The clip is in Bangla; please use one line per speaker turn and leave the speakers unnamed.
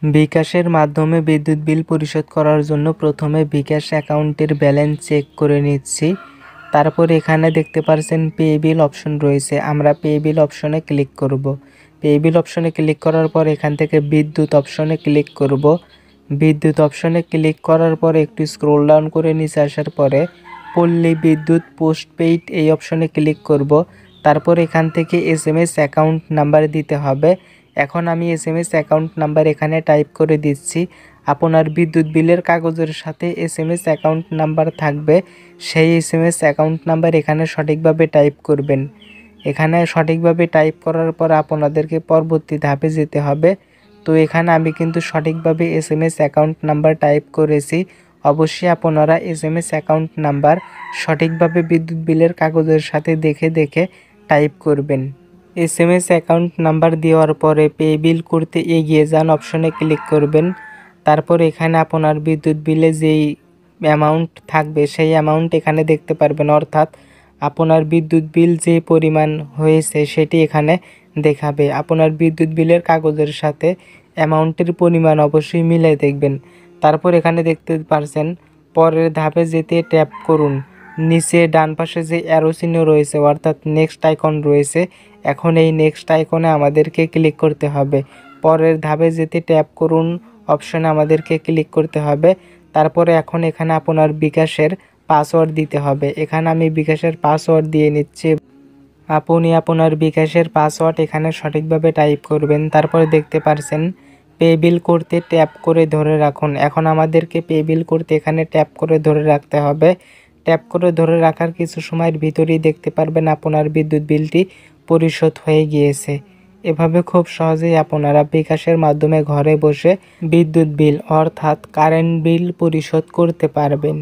বিকাশের মাধ্যমে বিদ্যুৎ বিল পরিশোধ করার জন্য প্রথমে বিকাশ অ্যাকাউন্টের ব্যালেন্স চেক করে নিচ্ছি। তারপর এখানে দেখতে পাচ্ছেন পে বিল অপশন রয়েছে, আমরা পে বিল অপশনে ক্লিক করব। পে বিল অপশনে ক্লিক করার পর এখান থেকে বিদ্যুৎ অপশনে ক্লিক করব। বিদ্যুৎ অপশনে ক্লিক করার পর একটু স্ক্রল ডাউন করে নিচে আসার পরে পল্লী বিদ্যুৎ পোস্টপেইড এই অপশনে ক্লিক করব। তারপর এখান থেকে SMS অ্যাকাউন্ট নাম্বার দিতে হবে। এখন আমি SMS অ্যাকাউন্ট নাম্বার এখানে টাইপ করে দিচ্ছি। আপনার বিদ্যুৎ বিলের কাগজের সাথে SMS অ্যাকাউন্ট নাম্বার থাকবে, সেই SMS অ্যাকাউন্ট নাম্বার এখানে সঠিকভাবে টাইপ করবেন। এখানে সঠিকভাবে টাইপ করার পর আপনাদেরকে পরবর্তী ধাপে যেতে হবে। তো এখানে আমি কিন্তু সঠিকভাবে SMS অ্যাকাউন্ট নাম্বার টাইপ করেছি। অবশ্যই আপনারা SMS অ্যাকাউন্ট নাম্বার সঠিকভাবে বিদ্যুৎ বিলের কাগজের সাথে দেখে টাইপ করবেন। SMS অ্যাকাউন্ট নাম্বার দেওয়ার পরে পে বিল করতে এগিয়ে যান অপশনে ক্লিক করবেন। তারপর এখানে আপনার বিদ্যুৎ বিলে যেই অ্যামাউন্ট থাকবে সেই অ্যামাউন্ট এখানে দেখতে পারবেন, অর্থাৎ আপনার বিদ্যুৎ বিল যে পরিমাণ হয়েছে সেটি এখানে দেখাবে। আপনার বিদ্যুৎ বিলের কাগজের সাথে অ্যামাউন্টের পরিমাণ অবশ্যই মিলাই দেখবেন। তারপর এখানে দেখতে পারছেন পরের ধাপে যেতে ট্যাপ করুন। নিচে ডান পাশে যে অ্যারো চিহ্ন রয়েছে অর্থাৎ নেক্সট আইকন রয়েছে, এখন এই নেক্সট আইকনে আমাদেরকে ক্লিক করতে হবে। পরের ধাপে যেতে ট্যাপ করুন অপশনে আমাদেরকে ক্লিক করতে হবে। তারপরে এখন এখানে আপনার বিকাশের পাসওয়ার্ড দিতে হবে। এখানে আমি বিকাশের পাসওয়ার্ড দিয়ে নিচ্ছি। আপনি আপনার বিকাশের পাসওয়ার্ড এখানে সঠিকভাবে টাইপ করবেন। তারপরে দেখতে পারছেন পে বিল করতে ট্যাপ করে ধরে রাখুন। এখন আমাদেরকে পে বিল করতে এখানে ট্যাপ করে ধরে রাখতে হবে। ট্যাপ করে ধরে রাখার কিছু সময়ের ভিতরেই দেখতে পারবেন আপনার বিদ্যুৎ বিলটি পরিশোধ হয়ে গিয়েছে। এভাবে খুব সহজেই আপনারা বিকাশের মাধ্যমে ঘরে বসে বিদ্যুৎ বিল অর্থাৎ কারেন্ট বিল পরিশোধ করতে পারবেন।